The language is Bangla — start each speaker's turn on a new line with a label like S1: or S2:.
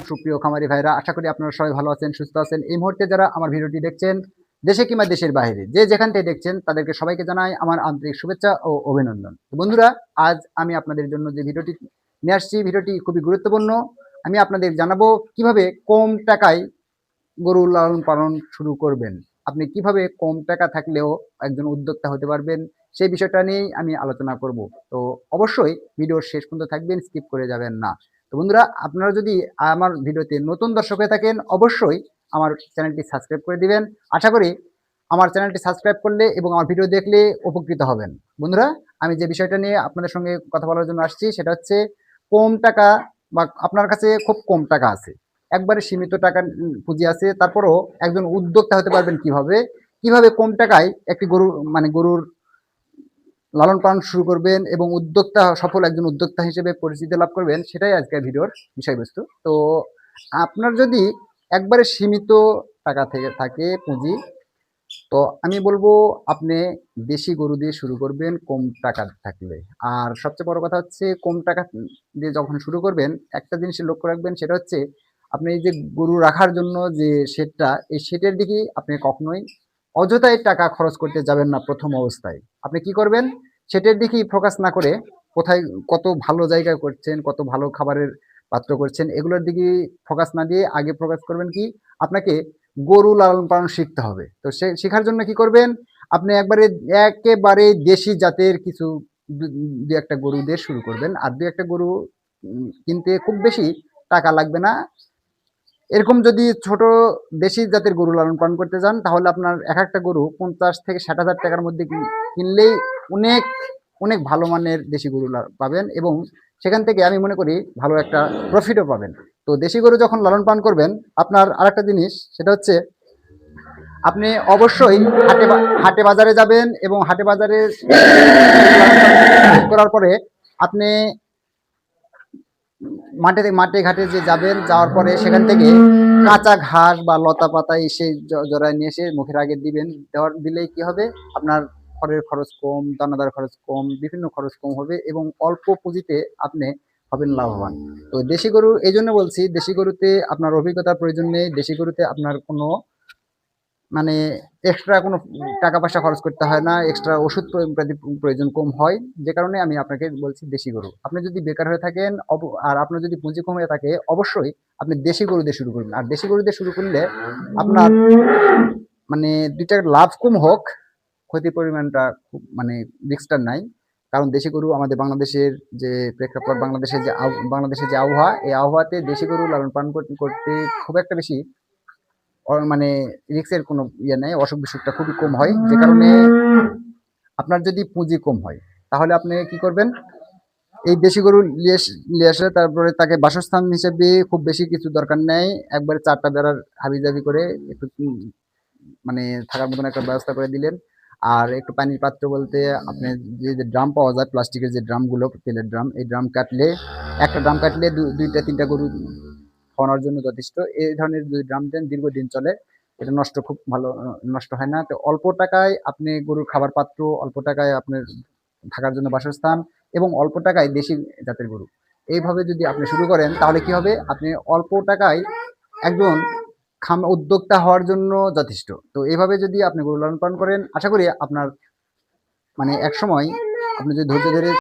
S1: সুপ্রিয় খামারি ভাইরা, আশা করি আপনারা সবাই ভালো আছেন, সুস্থ আছেন। এই মুহূর্তে যারা আমার ভিডিওটি দেখছেন, দেশে কিংবা দেশের বাইরে, যে যেখান থেকে দেখছেন, তাদেরকে সবাইকে জানাই আমার আন্তরিক শুভেচ্ছা ও অভিনন্দন। তো বন্ধুরা, আজ আমি আপনাদের জন্য যে ভিডিওটি নিয়ে আসছি, ভিডিওটি খুবই গুরুত্বপূর্ণ। আমি আপনাদের জানাবো কিভাবে কম টাকায় গরু লালন পালন শুরু করবেন। আপনি কিভাবে কম টাকা থাকলেও একজন উদ্যোক্তা হতে পারবেন, সেই বিষয়টা নিয়েই আমি আলোচনা করব। তো অবশ্যই ভিডিওর শেষ পর্যন্ত থাকবেন, স্কিপ করে যাবেন না। তো বন্ধুরা, আপনারা যদি আমার ভিডিওতে নতুন দর্শক হয়ে থাকেন, অবশ্যই আমার চ্যানেলটি সাবস্ক্রাইব করে দিবেন। আশা করি আমার চ্যানেলটি সাবস্ক্রাইব করলে এবং আমার ভিডিও দেখলে উপকৃত হবেন। বন্ধুরা, আমি যে বিষয়টা নিয়ে আপনাদের সঙ্গে কথা বলার জন্য আসছি, সেটা হচ্ছে কম টাকা, বা আপনার কাছে খুব কম টাকা আছে, একবারে সীমিত টাকা পুঁজি আছে, তারপরও একজন উদ্যোক্তা হতে পারবেন কিভাবে, কিভাবে কম টাকায় একটি গরুর লালন পালন শুরু করবেন এবং সফল একজন উদ্যোক্তা হিসেবে পরিচিতি লাভ করবেন, সেটাই আজকের ভিডিওর বিষয়বস্তু। তো আপনার যদি একবারে সীমিত টাকা থেকে থাকে পুঁজি, তো আমি বলবো আপনি দেশি গরু দিয়ে শুরু করবেন কম টাকা থাকলে। আর সবচেয়ে বড় কথা হচ্ছে, কম টাকা দিয়ে যখন শুরু করবেন, একটা জিনিসের লক্ষ্য রাখবেন, সেটা হচ্ছে আপনি এই যে গরু রাখার জন্য যে শেডটা, এই শেডের দিকে আপনি কখনোই অযথাই টাকা খরচ করতে যাবেন না। প্রথম অবস্থায় আপনি কি করবেন, শেডের দিকেই ফোকাস না করে, কোথায় কত ভালো জায়গায় করছেন, কত ভালো খাবারের পাত্র করছেন, এগুলোর দিকে ফোকাস না দিয়ে আগে ফোকাস করবেন কি, আপনাকে গরু লালন পালন শিখতে হবে। তো শেখার জন্য কি করবেন, আপনি একেবারে দেশি জাতের কিছু দু একটা গরু দিয়ে শুরু করবেন। আর দু একটা গরু কিনতে খুব বেশি টাকা লাগবে না। এরকম যদি ছোট দেশি জাতের গরু লালন পালন করতে যান, তাহলে আপনার এক একটা গরু 50 থেকে 60 হাজার টাকার মধ্যে কিনলেই অনেক অনেক ভালো মানের দেশি গরু পাবেন, এবং সেখান থেকে আমি মনে করি ভালো একটা প্রফিটও পাবেন। তো দেশি গরু যখন লালন পালন করবেন, আপনার আরেকটা জিনিস, সেটা হচ্ছে আপনি অবশ্যই হাটে বাজারে যাবেন, এবং হাটে বাজারে করার পরে আপনি মাঠে ঘাটে যে যাবেন, যাওয়ার পরে সেখান থেকে কাঁচা ঘাস বা লতা পাতা এসে জড়ায় নিয়ে এসে মুখের আগে দিলেই কি হবে, আপনার খড়ের খরচ কম, দানাদার খরচ কম, বিভিন্ন খরচ কম হবে, এবং অল্প পুঁজিতে আপনি হবেন লাভবান। তো দেশি গরু এই জন্য বলছি, দেশি গরুতে আপনার অভিজ্ঞতার প্রয়োজন নেই। দেশি গরুতে আপনার কোনো মানে এক্সট্রা কোনো টাকা পয়সা খরচ করতে হয় না, এক্সট্রা ওষুধ প্রয়োজন কম হয়। যে কারণে আমি আপনাকে বলছি দেশি গরু। আপনি যদি বেকার হয়ে থাকেন আর আপনার যদি পুঁজি কম হয়ে থাকে, অবশ্যই আপনি দেশি গরু দিয়ে শুরু করবেন। আর দেশি গরু দিয়ে শুরু করলে আপনার দুইটা লাভ কম হোক, ক্ষতির পরিমাণটা খুব রিস্কটা নাই। কারণ দেশি গরু আমাদের বাংলাদেশের যে প্রেক্ষাপট, বাংলাদেশের যে আবহাওয়া, এই আবহাওয়াতে দেশি গরু লালন পালন করতে খুব একটা বেশি রিস্কের কোনো ইয়ে নেই, অসুখ বিসুখটা খুবই কম হয়। যে কারণে আপনার যদি পুঁজি কম হয়, তাহলে আপনি কি করবেন, এই দেশি গরু নিয়ে আসলে তারপরে তাকে বাসস্থান হিসেবে খুব বেশি কিছু দরকার নেই। একবারে 4টা বেড়ার হাবিজাবি করে একটু থাকার মতন একটা ব্যবস্থা করে দিলেন। আর একটু পানির পাত্র বলতে, আপনি যে ড্রাম পাওয়া যায়, প্লাস্টিকের যে ড্রামগুলো, তেলের ড্রাম, এই একটা ড্রাম কাটলে 2-3টা গরু খাওয়ানোর জন্য যথেষ্ট। এই ধরনের যদি ড্রাম দেন, দীর্ঘদিন চলে, এটা খুব ভালো নষ্ট হয় না। তো অল্প টাকায় আপনি গরুর খাবার পাত্র, অল্প টাকায় আপনার থাকার জন্য বাসস্থান, এবং অল্প টাকায় দেশি জাতের গরু, এইভাবে যদি আপনি শুরু করেন, তাহলে কি হবে, আপনি অল্প টাকায় একজন উদ্যোক্তা হওয়ার জন্য যথেষ্ট। তো এইভাবে যদি আপনি গরু লালন পালন করেন, আশা করি আপনার এক সময় আপনি যদি ধৈর্য ধরে